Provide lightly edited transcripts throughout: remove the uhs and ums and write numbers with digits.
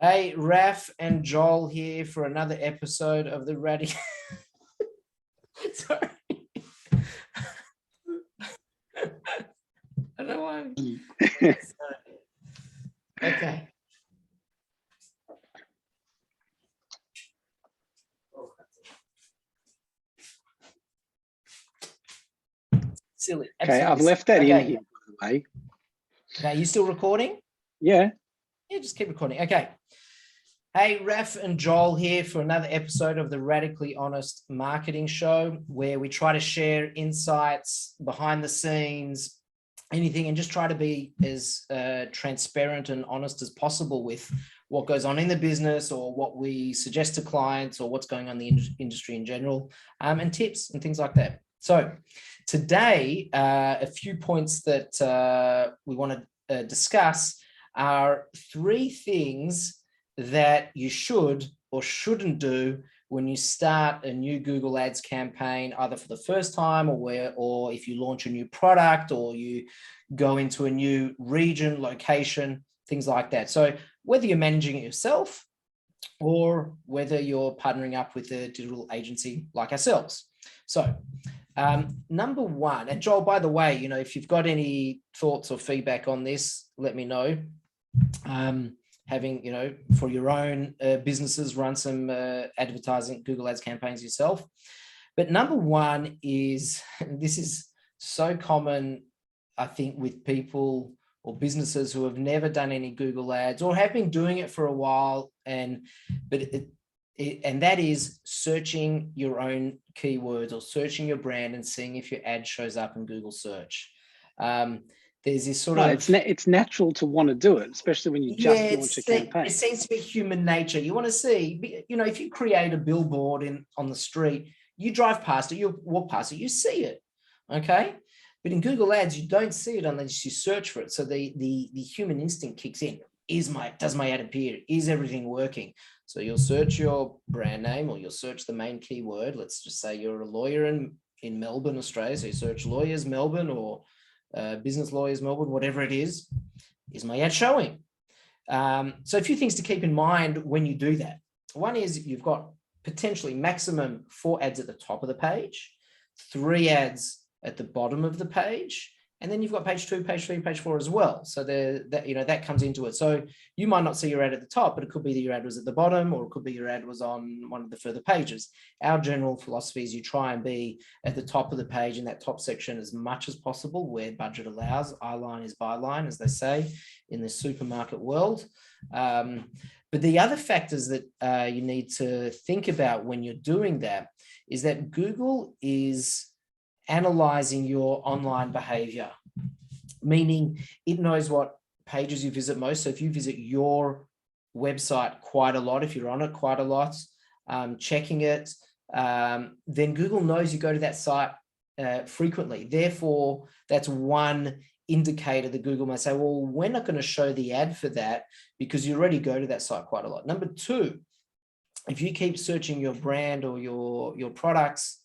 Hey, Raf and Joel here for another episode of the Radical. Sorry. I don't know why. Okay. Silly. Okay, I've left that in here, by the way. Okay, you still recording? Yeah. Yeah, just keep recording. Okay. Hey, Raf and Joel here for another episode of the Radically Honest Marketing Show, where we try to share insights behind the scenes, anything, and just try to be as transparent and honest as possible with what goes on in the business or what we suggest to clients or what's going on in the industry in general, and tips and things like that. So today, a few points that we want to discuss are 3 things that you should or shouldn't do when you start a new Google Ads campaign, either for the first time or if you launch a new product or you go into a new region, location, things like that. So whether you're managing it yourself or whether you're partnering up with a digital agency like ourselves. So number 1, and Joel, by the way, if you've got any thoughts or feedback on this, let me know. Having, for your own businesses, run some advertising, Google Ads campaigns yourself. But number 1 is, this is so common, I think, with people or businesses who have never done any Google Ads or have been doing it for a while, and that is searching your own keywords or searching your brand and seeing if your ad shows up in Google search. There's this sort of... It's natural to want to do it, especially when you just launch a campaign. It seems to be human nature. You want to see, if you create a billboard on the street, you drive past it, you walk past it, you see it, okay? But in Google Ads, you don't see it unless you search for it. So the human instinct kicks in. Does my ad appear? Is everything working? So you'll search your brand name or you'll search the main keyword. Let's just say you're a lawyer in Melbourne, Australia. So you search lawyers Melbourne or business lawyers Melbourne, whatever it is my ad showing? So a few things to keep in mind when you do that. One is you've got potentially maximum 4 ads at the top of the page, 3 ads at the bottom of the page, and then you've got page 2, page 3, and page 4 as well. So that comes into it. So you might not see your ad at the top, but it could be that your ad was at the bottom, or it could be your ad was on one of the further pages. Our general philosophy is you try and be at the top of the page in that top section as much as possible where budget allows. Eyeline is byline, as they say in the supermarket world. But the other factors that you need to think about when you're doing that is that Google is analyzing your online behavior, meaning it knows what pages you visit most. So if you visit your website quite a lot, if you're on it quite a lot, checking it, then Google knows you go to that site frequently. Therefore, that's one indicator that Google may say, well, we're not going to show the ad for that because you already go to that site quite a lot. Number 2, if you keep searching your brand or your products,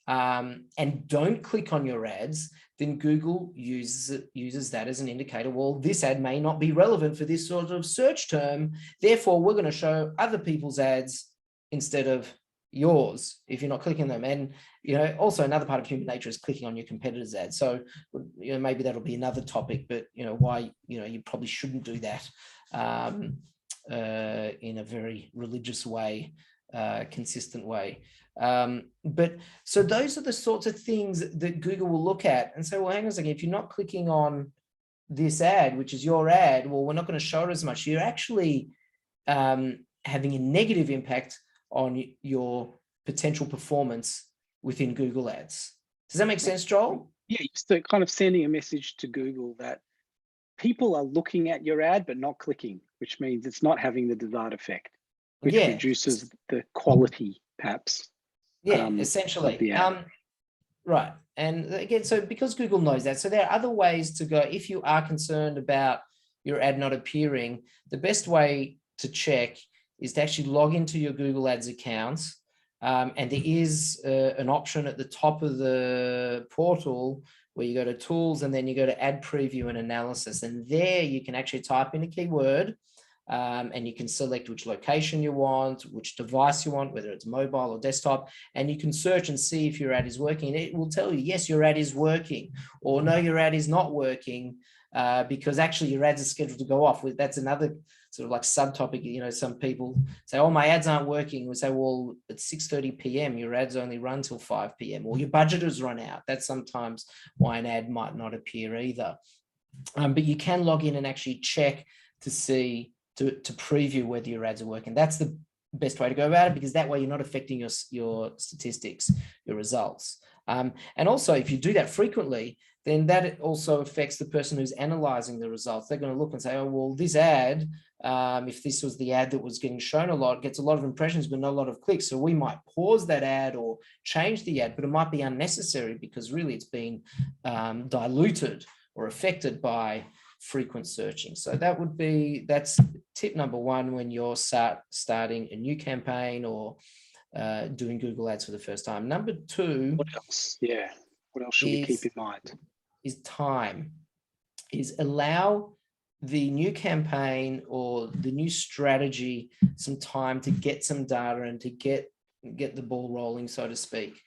and don't click on your ads, then Google uses that as an indicator. Well, this ad may not be relevant for this sort of search term. Therefore, we're going to show other people's ads instead of yours if you're not clicking them. And, also another part of human nature is clicking on your competitors' ads. So, maybe that'll be another topic, but, why, you probably shouldn't do that in a very religious way, consistent way. But so those are the sorts of things that Google will look at and say, well, hang on a second, if you're not clicking on this ad, which is your ad, well, we're not going to show it as much. You're actually having a negative impact on your potential performance within Google Ads. Does that make sense, Joel? Yeah, so kind of sending a message to Google that people are looking at your ad but not clicking, which means it's not having the desired effect, which reduces the quality, perhaps. Yeah, essentially. Right. And again, so because Google knows that, so there are other ways to go. If you are concerned about your ad not appearing, the best way to check is to actually log into your Google Ads accounts. And there is an option at the top of the portal where you go to tools and then you go to ad preview and analysis. And there you can actually type in a keyword and you can select which location you want, which device you want, whether it's mobile or desktop, and you can search and see if your ad is working. It will tell you, yes, your ad is working, or no, your ad is not working, because actually your ads are scheduled to go off. That's another sort of like subtopic. You know, some people say, oh, my ads aren't working. We say, well, it's 6:30 p.m. Your ads only run till 5 p.m. or your budget has run out. That's sometimes why an ad might not appear either. But you can log in and actually check to see, to preview whether your ads are working. That's the best way to go about it, because that way you're not affecting your statistics, your results. And also, if you do that frequently, then that also affects the person who's analyzing the results. They're going to look and say, oh, well, this ad, if this was the ad that was getting shown a lot, gets a lot of impressions, but not a lot of clicks. So we might pause that ad or change the ad, but it might be unnecessary because really it's been diluted or affected by frequent searching. So that's tip number one when you're starting a new campaign or doing Google Ads for the first time. Number two. What else? Yeah. What else should we keep in mind? Is time. Is allow the new campaign or the new strategy some time to get some data and to get the ball rolling, so to speak.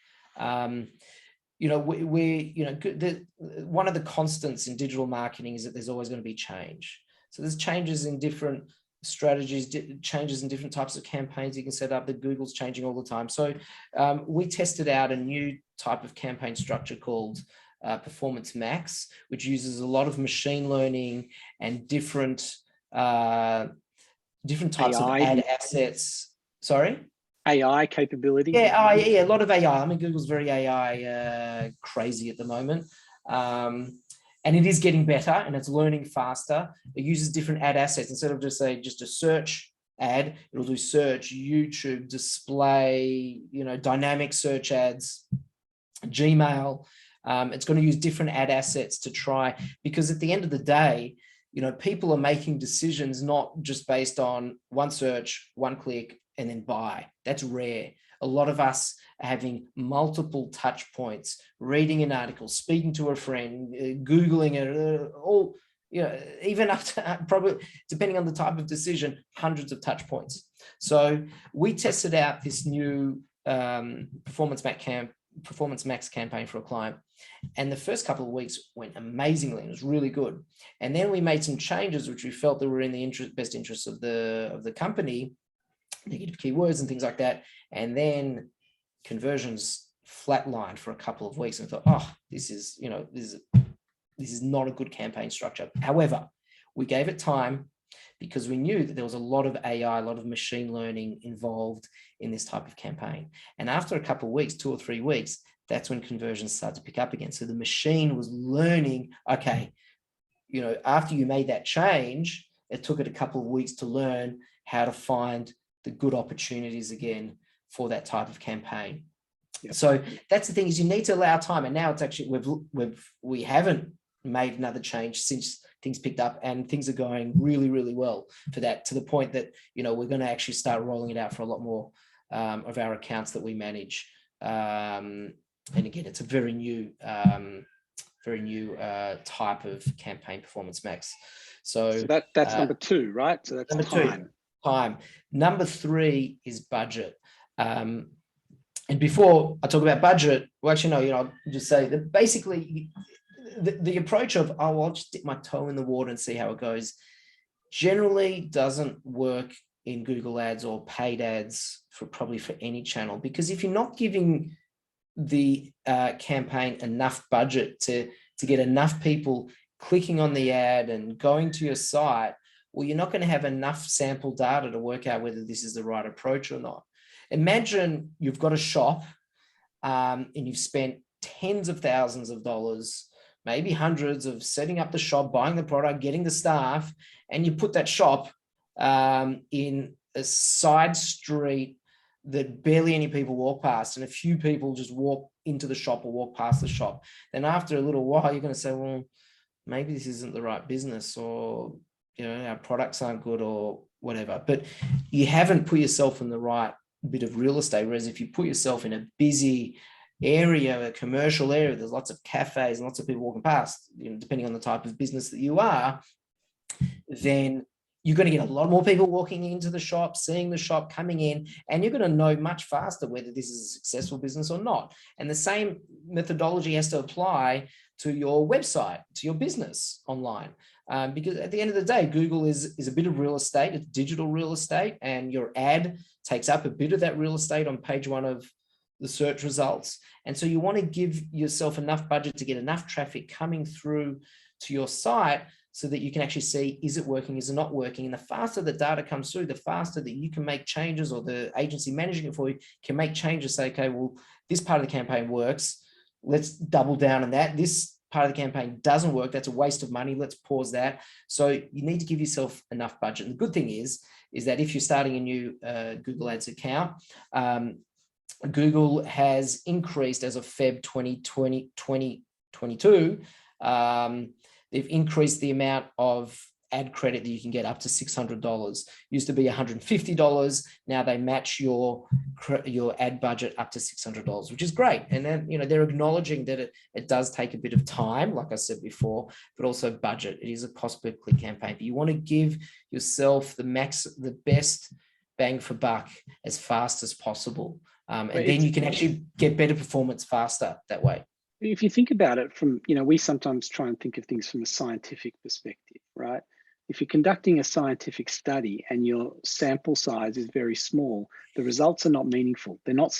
You know, one of the constants in digital marketing is that there's always going to be change. So there's changes in different strategies, changes in different types of campaigns you can set up. That Google's changing all the time. So we tested out a new type of campaign structure called Performance Max, which uses a lot of machine learning and different types of ad assets. Sorry? AI capability. Yeah, a lot of AI. I mean, Google's very AI crazy at the moment. And it is getting better and it's learning faster. It uses different ad assets. Instead of just a search ad, it'll do search, YouTube, display, dynamic search ads, Gmail. It's going to use different ad assets to try, because at the end of the day, people are making decisions not just based on one search, one click, and then buy. That's rare. A lot of us are having multiple touch points, reading an article, speaking to a friend, Googling it, all, even up to probably, depending on the type of decision, hundreds of touch points. So we tested out this new Performance Max campaign for a client. And the first couple of weeks went amazingly. It was really good. And then we made some changes, which we felt that were in the best interest of the company, negative keywords and things like that. And then conversions flatlined for a couple of weeks. And we thought, oh, this is not a good campaign structure. However, we gave it time because we knew that there was a lot of AI, a lot of machine learning involved in this type of campaign. And after a couple of weeks, 2 or 3 weeks, that's when conversions started to pick up again. So the machine was learning, okay, after you made that change, it took it a couple of weeks to learn how to find the good opportunities again for that type of campaign. Yep. So that's the thing, is you need to allow time. And now it's actually, we haven't made another change since things picked up, and things are going really, really well for that, to the point that, we're going to actually start rolling it out for a lot more of our accounts that we manage. And again, it's a very new type of campaign, Performance Max. So that's number 2, right? So that's time. Number 3 is budget. And before I talk about budget, well, actually, no, I'll just say that basically the approach of, oh, I'll just dip my toe in the water and see how it goes, generally doesn't work in Google Ads or paid ads probably for any channel. Because if you're not giving the campaign enough budget to get enough people clicking on the ad and going to your site, well, you're not going to have enough sample data to work out whether this is the right approach or not. Imagine you've got a shop and you've spent tens of thousands of dollars, maybe hundreds, of setting up the shop, buying the product, getting the staff, and you put that shop in a side street that barely any people walk past, and a few people just walk into the shop or walk past the shop. Then after a little while, you're going to say, well, maybe this isn't the right business, or our products aren't good, or whatever. But you haven't put yourself in the right bit of real estate. Whereas if you put yourself in a busy area, a commercial area, there's lots of cafes and lots of people walking past, depending on the type of business that you are, then you're going to get a lot more people walking into the shop, seeing the shop, coming in, and you're going to know much faster whether this is a successful business or not. And the same methodology has to apply to your website, to your business online. Because at the end of the day, Google is a bit of real estate, it's digital real estate, and your ad takes up a bit of that real estate on page 1 of the search results. And so you want to give yourself enough budget to get enough traffic coming through to your site so that you can actually see, is it working, is it not working? And the faster the data comes through, the faster that you can make changes, or the agency managing it for you can make changes, say, okay, well, this part of the campaign works, let's double down on that. This part of the campaign doesn't work, that's a waste of money, let's pause that. So you need to give yourself enough budget. And the good thing is that if you're starting a new Google Ads account, Google has increased as of Feb 2022, they've increased the amount of ad credit that you can get up to $600. Used to be $150. Now they match your ad budget up to $600, which is great. And then, they're acknowledging that it does take a bit of time, like I said before, but also budget. It is a cost per click campaign. But you want to give yourself the best bang for buck as fast as possible. And then you can actually get better performance faster that way. If you think about it from, we sometimes try and think of things from a scientific perspective, right? If you're conducting a scientific study and your sample size is very small, the results are not meaningful. They're not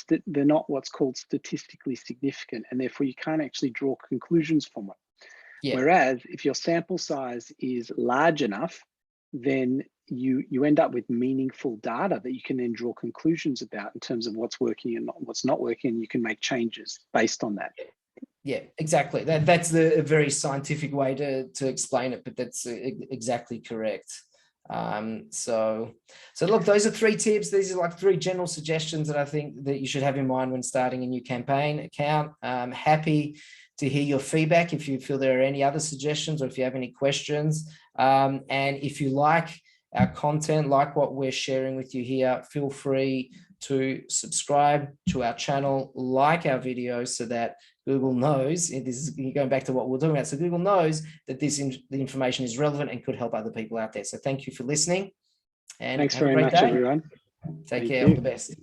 what's called statistically significant, and therefore you can't actually draw conclusions from it. Yeah. Whereas if your sample size is large enough, then you end up with meaningful data that you can then draw conclusions about in terms of what's working and what's not working, and you can make changes based on that. Yeah, exactly. That's a very scientific way to explain it, but that's exactly correct. So look, those are 3 tips. These are like 3 general suggestions that I think that you should have in mind when starting a new campaign account. Happy to hear your feedback if you feel there are any other suggestions, or if you have any questions. And if you like our content, like what we're sharing with you here, feel free to subscribe to our channel, like our videos, so that Google knows, this is going back to what we're talking about, so Google knows that the information is relevant and could help other people out there. So thank you for listening, and thanks very much, everyone. Take care. All the best.